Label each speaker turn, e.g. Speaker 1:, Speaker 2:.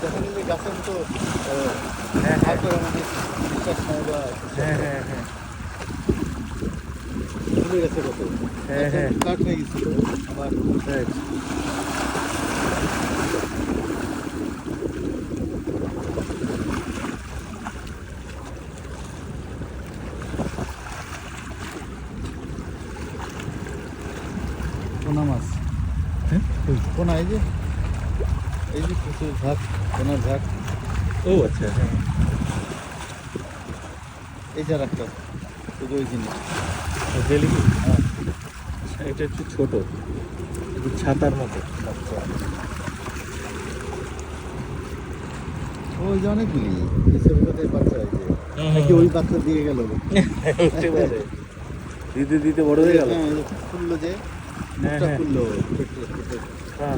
Speaker 1: দেখা গেলে গাছের মতো
Speaker 2: হ্যাঁ
Speaker 1: হাত করে মানে বিশ্বাস নেয় বা
Speaker 2: হ্যাঁ
Speaker 1: ভুলে গেছে কত
Speaker 2: হ্যাঁ
Speaker 1: কাঠ হয়ে গেছিল আবার
Speaker 2: রাইট।
Speaker 1: পোনা মাছ
Speaker 2: হ্যাঁ
Speaker 1: পোনা এই যে প্রচুর ঝাঁক পোনার ঝাঁক
Speaker 2: ও আচ্ছা হ্যাঁ
Speaker 1: এই যে আর একটা শুধু ওই জিনিস
Speaker 2: জেলিপি
Speaker 1: হ্যাঁ
Speaker 2: এটা একটু ছোট একটু ছাতার মতো
Speaker 1: আচ্ছা ওই যে অনেকগুলি এই ছোটতে বাচ্চা এই যে নাকি ওই বাচ্চা দিয়ে গেল
Speaker 2: হতে পারে দিতে দিতে বড় হয়ে গেল
Speaker 1: হ্যাঁ এই যে ফুললো যে
Speaker 2: হ্যাঁ
Speaker 1: মুখটা
Speaker 2: হ্যাঁ
Speaker 1: ফুললো পেটে পেটে
Speaker 2: হ্যাঁ